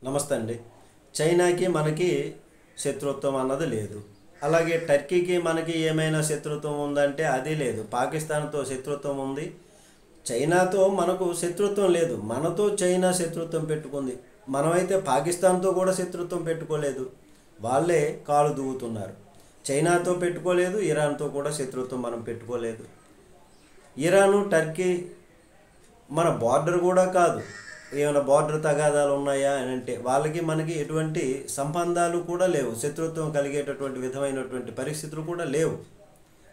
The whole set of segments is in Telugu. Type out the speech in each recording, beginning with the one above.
నమస్తే అండి. చైనాకి మనకి శత్రుత్వం అన్నది లేదు. అలాగే టర్కీకి మనకి ఏమైనా శత్రుత్వం ఉందంటే అది లేదు. పాకిస్తాన్తో శత్రుత్వం ఉంది. చైనాతో మనకు శత్రుత్వం లేదు. మనతో చైనా శత్రుత్వం పెట్టుకుంది. మనమైతే పాకిస్తాన్తో కూడా శత్రుత్వం పెట్టుకోలేదు. వాళ్ళే కాలు దూవుతున్నారు. చైనాతో పెట్టుకోలేదు, ఇరాన్తో కూడా శత్రుత్వం మనం పెట్టుకోలేదు. ఇరాను టర్కీ మన బార్డర్ కూడా కాదు. ఏమైనా బార్డర్ తగాదాలు ఉన్నాయా అని అంటే వాళ్ళకి మనకి ఎటువంటి సంబంధాలు కూడా లేవు. శత్రుత్వం కలిగేటటువంటి విధమైనటువంటి పరిస్థితులు కూడా లేవు.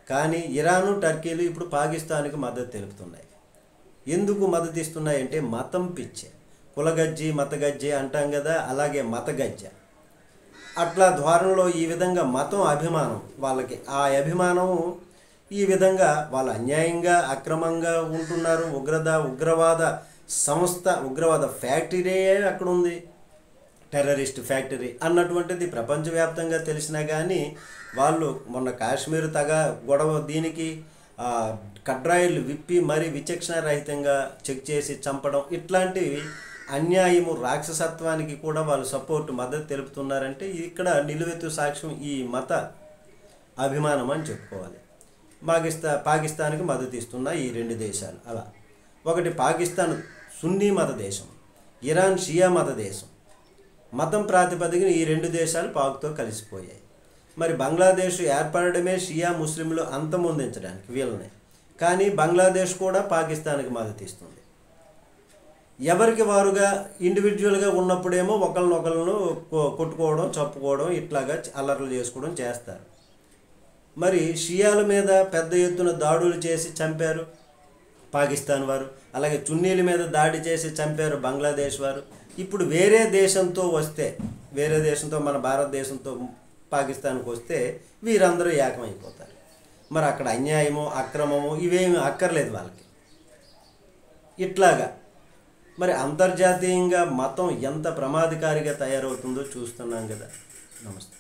కానీ ఇరాను టర్కీలు ఇప్పుడు పాకిస్తాన్కి మద్దతు తెలుపుతున్నాయి. ఎందుకు మద్దతు ఇస్తున్నాయంటే మతం పిచ్చే, కులగజ్జి మతగజ్జి అంటాం కదా, అలాగే మతగజ్జ. అట్లా ద్వారంలో ఈ విధంగా మతం అభిమానం వాళ్ళకి, ఆ అభిమానం ఈ విధంగా వాళ్ళు అన్యాయంగా అక్రమంగా ఉంటున్నారు. ఉగ్రవాద సంస్థ, ఉగ్రవాద ఫ్యాక్టరీ అక్కడ ఉంది, టెర్రరిస్ట్ ఫ్యాక్టరీ అన్నటువంటిది ప్రపంచవ్యాప్తంగా తెలిసినా కానీ వాళ్ళు మొన్న కాశ్మీర్ గొడవ దీనికి కడ్రాయిలు విప్పి మరీ విచక్షణ రహితంగా చెక్ చేసి చంపడం, ఇట్లాంటివి అన్యాయము రాక్షసత్వానికి కూడా వాళ్ళు మద్దతు తెలుపుతున్నారంటే ఇక్కడ నిలువెత్తు సాక్ష్యం ఈ మత అభిమానం అని చెప్పుకోవాలి. పాకిస్తాన్కి మద్దతు ఇస్తున్న ఈ రెండు దేశాలు అలా. ఒకటి పాకిస్తాన్ సున్నీ మత దేశం, ఇరాన్ షియా మత దేశం. మతం ప్రాతిపదికన ఈ రెండు దేశాలు పాక్తో కలిసిపోయాయి. మరి బంగ్లాదేశ్ ఏర్పడమే షియా ముస్లింలు అంతమొందించడానికి వీళ్ళని. కానీ బంగ్లాదేశ్ కూడా పాకిస్తాన్కి మద్దతు ఇస్తుంది. ఎవరికి వారుగా ఇండివిజువల్గా ఉన్నప్పుడేమో ఒకరినొకరిను కొట్టుకోవడం, చంపుకోవడం, ఇట్లాగా అల్లర్లు చేసుకోవడం చేస్తారు. మరి షియాల మీద పెద్ద ఎత్తున దాడులు చేసి చంపారు పాకిస్తాన్ వారు. అలాగే చున్నీల మీద దాడి చేసి చంపారు బంగ్లాదేశ్ వారు. ఇప్పుడు వేరే దేశంతో వస్తే, వేరే దేశంతో మన భారతదేశంతో పాకిస్తాన్కి వస్తే వీరందరూ ఏకమైపోతారు. మరి అక్కడ అన్యాయమో అక్రమమో ఇవేమి అక్కర్లేదు వాళ్ళకి. ఇట్లాగా మరి అంతర్జాతీయంగా మతం ఎంత ప్రమాదకారిగా తయారవుతుందో చూస్తున్నాం కదా. నమస్తే.